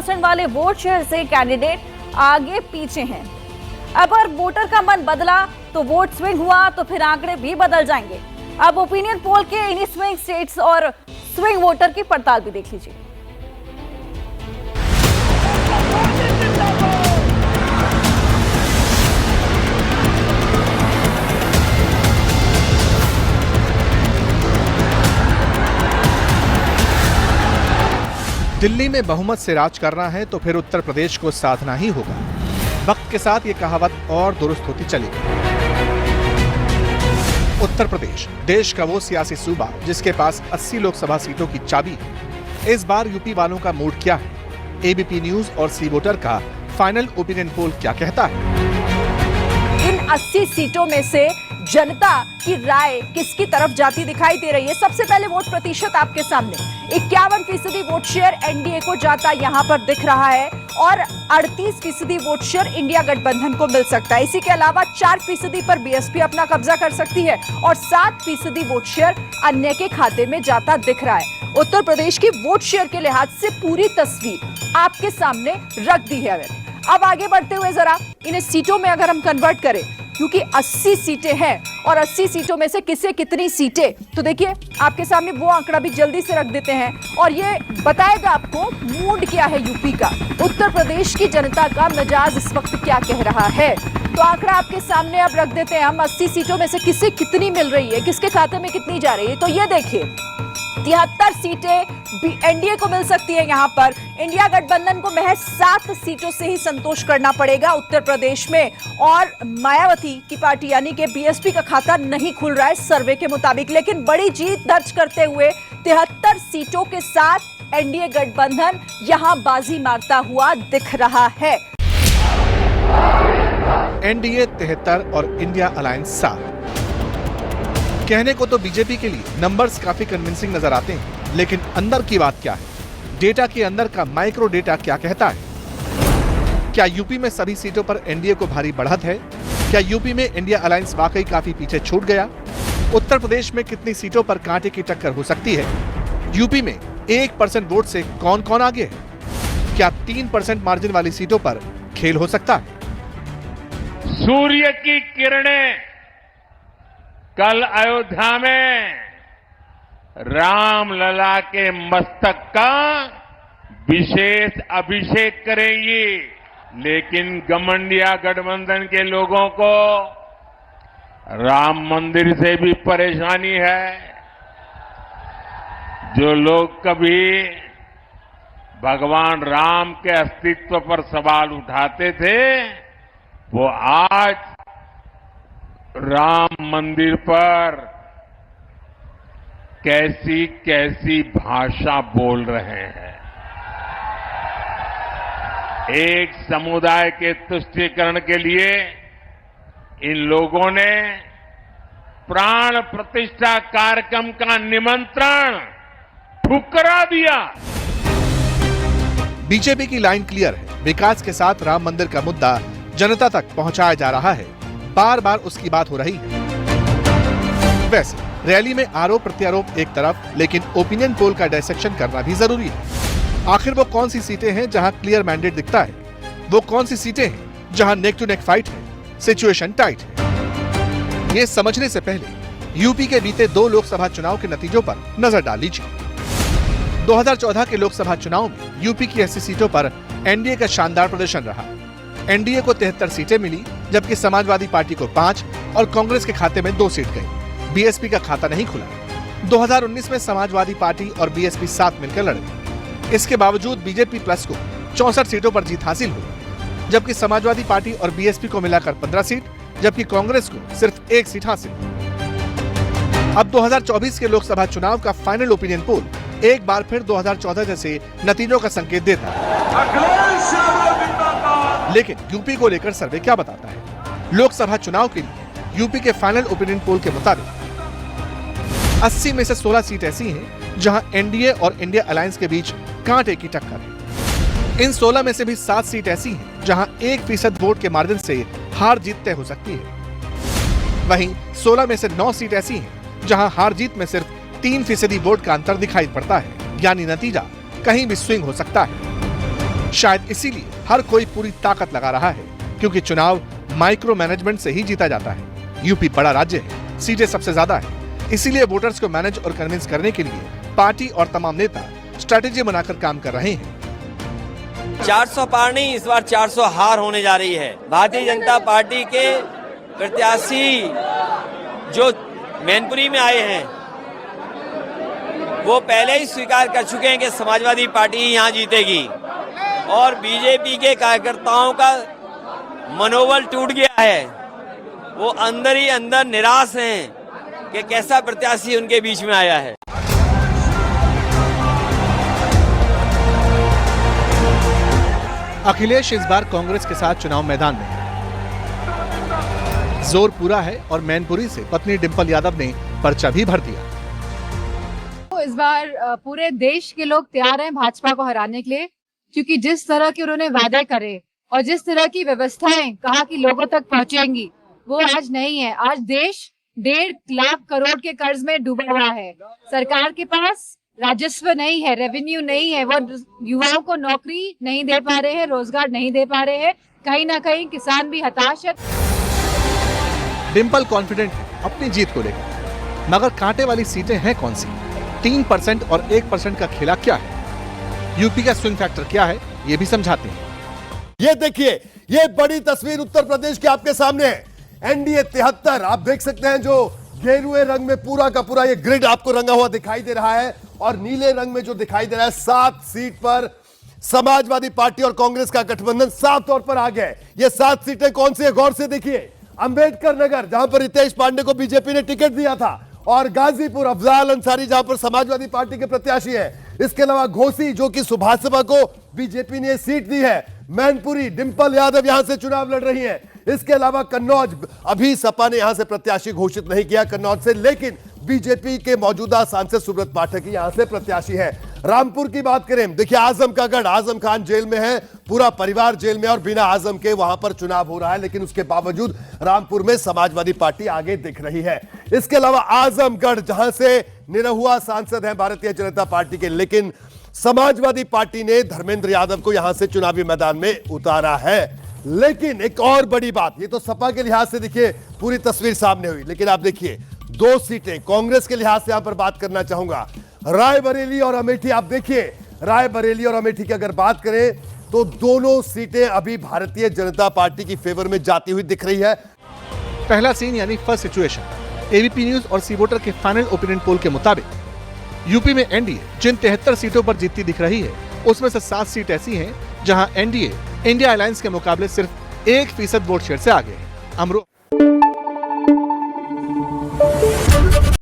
80% वाले vote share से candidate आगे पीछे हैं। अगर वोटर का मन बदला तो वोट स्विंग हुआ तो फिर आंकड़े भी बदल जाएंगे। अब ओपिनियन पोल के इन्हीं स्विंग स्टेट्स और स्विंग वोटर की पड़ताल भी देख लीजिए। दिल्ली में बहुमत से राज करना है तो फिर उत्तर प्रदेश को साधना ही होगा। वक्त के साथ ये कहावत और दुरुस्त होती चलेगी। उत्तर प्रदेश देश का वो सियासी सूबा जिसके पास 80 लोकसभा सीटों की चाबी है। इस बार यूपी वालों का मूड क्या है? एबीपी न्यूज और सी वोटर का फाइनल ओपिनियन पोल क्या कहता है? इन 80 सीटों में से जनता की राय किसकी तरफ जाती दिखाई दे रही है? सबसे पहले वोट प्रतिशत आपके सामने 51% वोट शेयर एनडीए को जाता यहां पर दिख रहा है और 38% वोट शेयर इंडिया गठबंधन को मिल सकता है। इसी के अलावा 4% पर बीएसपी अपना कब्जा कर सकती है और 7% वोट शेयर अन्य के खाते में जाता दिख रहा है। उत्तर प्रदेश की वोट शेयर के लिहाज से पूरी तस्वीर आपके सामने रख दी है। अब आगे बढ़ते हुए जरा इन्हें सीटों में अगर हम कन्वर्ट करें, क्योंकि 80 सीटें हैं और 80 सीटों में से किसे कितनी सीटें, तो देखिए आपके सामने वो आंकड़ा भी जल्दी से रख देते हैं और ये बताएगा आपको मूड क्या है यूपी का, उत्तर प्रदेश की जनता का मिजाज इस वक्त क्या कह रहा है। तो आंकड़ा आपके सामने अब रख देते हैं हम। 80 सीटों में से किसे कितनी मिल रही है, किसके खाते में कितनी जा रही है, तो ये देखिए 73 सीटें एनडीए को मिल सकती है। यहां पर इंडिया गठबंधन को महज 7 सीटों से ही संतोष करना पड़ेगा उत्तर प्रदेश में और मायावती की पार्टी यानी कि बीएसपी का खाता नहीं खुल रहा है सर्वे के मुताबिक। लेकिन बड़ी जीत दर्ज करते हुए 73 सीटों के साथ एनडीए गठबंधन यहां बाजी मारता हुआ दिख रहा है। एनडीए 73 और इंडिया अलायंस 7। कहने को तो बीजेपी के लिए नंबर्स काफी कन्विंसिंग नजर आते हैं, लेकिन अंदर की बात क्या है? डेटा के अंदर का माइक्रो डेटा क्या कहता है? क्या यूपी में सभी सीटों पर एनडीए को भारी बढ़त है? क्या यूपी में इंडिया अलायंस वाकई काफी पीछे छूट गया? उत्तर प्रदेश में कितनी सीटों पर कांटे की टक्कर हो सकती है? यूपी में 1% वोट से कौन कौन आगे है? क्या 3% मार्जिन वाली सीटों पर खेल हो सकता है? सूर्य की किरणें कल अयोध्या में राम लला के मस्तक का विशेष अभिषेक करेंगी, लेकिन गठबंधन गठबंधन के लोगों को राम मंदिर से भी परेशानी है। जो लोग कभी भगवान राम के अस्तित्व पर सवाल उठाते थे, वो आज राम मंदिर पर कैसी कैसी भाषा बोल रहे हैं। एक समुदाय के तुष्टीकरण के लिए इन लोगों ने प्राण प्रतिष्ठा कार्यक्रम का निमंत्रण ठुकरा दिया। बीजेपी की लाइन क्लियर है, विकास के साथ राम मंदिर का मुद्दा जनता तक पहुंचाया जा रहा है, बार बार उसकी बात हो रही है। वैसे रैली में आरोप प्रत्यारोप एक तरफ, लेकिन ओपिनियन पोल का डायसेक्शन करना भी जरूरी है। आखिर वो कौन सी सीटें हैं जहां क्लियर मैंडेट दिखता है? वो कौन सी सीटें हैं जहां नेक टू नेक फाइट है, सिचुएशन टाइट है? ये समझने से पहले यूपी के बीते 2 लोकसभा चुनाव के नतीजों पर नजर डाल लीजिए। 2014 के लोकसभा चुनाव में यूपी की 80 सीटों पर एनडीए का शानदार प्रदर्शन रहा। एनडीए को 73 सीटें मिली, जबकि समाजवादी पार्टी को 5 और कांग्रेस के खाते में 2 सीट गई। बीएसपी का खाता नहीं खुला। 2019 में समाजवादी पार्टी और बीएसपी साथ मिलकर लड़े। इसके बावजूद बीजेपी प्लस को 64 सीटों पर जीत हासिल हुई, जबकि समाजवादी पार्टी और बीएसपी को मिलाकर 15 सीट, जबकि कांग्रेस को सिर्फ 1 सीट हासिल। अब 2024 के लोकसभा चुनाव का फाइनल ओपिनियन पोल एक बार फिर 2014 जैसे नतीजों का संकेत देता है। लेकिन यूपी को लेकर सर्वे क्या बताता है? लोकसभा चुनाव के लिए यूपी के फाइनल ओपिनियन पोल के मुताबिक 80 में से 16 सीट ऐसी हैं जहां एनडीए और इंडिया अलायंस के बीच कांटे की टक्कर है। इन 16 में से भी 7 सीट ऐसी हैं जहां 1% वोट के मार्जिन से हार जीत तय हो सकती है। वहीं 16 में से 9 सीट ऐसी हैं जहां हार जीत में सिर्फ 3% वोट का अंतर दिखाई पड़ता है, यानी नतीजा कहीं भी स्विंग हो सकता है। शायद इसीलिए हर कोई पूरी ताकत लगा रहा है, क्योंकि चुनाव माइक्रो मैनेजमेंट से ही जीता जाता है। यूपी बड़ा राज्य है, सीटें सबसे ज्यादा है, इसीलिए वोटर्स को मैनेज और कन्विंस करने के लिए पार्टी और तमाम नेता स्ट्रेटेजी बनाकर काम कर रहे हैं। 400 पार नहीं, इस बार 400 हार होने जा रही है। भारतीय जनता पार्टी के प्रत्याशी जो मैनपुरी में आए हैं वो पहले ही स्वीकार कर चुके हैं कि समाजवादी पार्टी ही यहाँ जीतेगी, और बीजेपी के कार्यकर्ताओं का मनोबल टूट गया है। वो अंदर ही अंदर निराश हैं कि कैसा प्रत्याशी उनके बीच में आया है। अखिलेश इस बार कांग्रेस के साथ चुनाव मैदान में है। जोर पूरा है और मैनपुरी से पत्नी डिंपल यादव ने पर्चा भी भर दिया। इस बार पूरे देश के लोग तैयार हैं भाजपा को हराने के लिए, क्योंकि जिस तरह के उन्होंने वादे करे और जिस तरह की व्यवस्थाएं कहा कि लोगों तक पहुंचेंगी, वो आज नहीं है। आज देश 1.5 लाख करोड़ के कर्ज में डूबा हुआ है। सरकार के पास राजस्व नहीं है, रेवेन्यू नहीं है, वो युवाओं को नौकरी नहीं दे पा रहे हैं, रोजगार नहीं दे पा रहे हैं। कहीं ना कहीं किसान भी हताश है। डिंपल कॉन्फिडेंट है अपनी जीत को लेकर, मगर कांटे वाली सीटें हैं कौन सी? 3% और 1% का खेला क्या है? यूपी का स्विंग फैक्टर क्या है, ये भी समझाते हैं। ये देखिए, ये बड़ी तस्वीर उत्तर प्रदेश की आपके सामने है। एनडीए 73 आप देख सकते हैं, जो गेरुए रंग में पूरा का पूरा ये ग्रिड आपको रंगा हुआ दिखाई दे रहा है, और नीले रंग में जो दिखाई दे रहा है 7 सीट पर समाजवादी पार्टी और कांग्रेस का गठबंधन साफ तौर पर आ गया है। ये 7 सीटें कौन सी है, गौर से देखिए। अंबेडकर नगर, जहां पर रितेश पांडे को बीजेपी ने टिकट दिया था, और गाजीपुर अफजाल अंसारी, जहां पर समाजवादी पार्टी के प्रत्याशी है। इसके अलावा घोसी, जो कि सुभाषपा को बीजेपी ने सीट दी है। मैनपुरी, डिंपल यादव यहां से चुनाव लड़ रही है। इसके अलावा कन्नौज, अभी सपा ने यहां से प्रत्याशी घोषित नहीं किया कन्नौज से, लेकिन बीजेपी के मौजूदा सांसद सुब्रत पाठक यहां से प्रत्याशी है। रामपुर की बात करें, देखिए आजम का गढ़, आजम खान जेल में है, पूरा परिवार जेल में, और बिना आजम के वहां पर चुनाव हो रहा है, लेकिन उसके बावजूद रामपुर में समाजवादी पार्टी आगे दिख रही है। इसके अलावा आजमगढ़, जहां से निरहुआ सांसद हैं भारतीय जनता पार्टी के, लेकिन समाजवादी पार्टी ने धर्मेंद्र यादव को यहां से चुनावी मैदान में उतारा है। लेकिन एक और बड़ी बात, ये तो सपा के लिहाज से देखिए पूरी तस्वीर सामने हुई, लेकिन आप देखिए 2 सीटें कांग्रेस के लिहाज से यहां पर बात करना चाहूंगा, रायबरेली और अमेठी। आप देखिए रायबरेली और अमेठी की अगर बात करें तो दोनों सीटें अभी भारतीय जनता पार्टी की फेवर में जाती हुई दिख रही है। पहला सीन यानी फर्स्ट सिचुएशन, एबीपी न्यूज और सी वोटर के फाइनल ओपिनियन पोल के मुताबिक यूपी में एनडीए जिन 73 सीटों पर जीतती दिख रही है, उसमें से 7 सीट ऐसी हैं जहां एनडीए इंडिया अलायंस के मुकाबले सिर्फ 1% वोट शेयर से आगे है।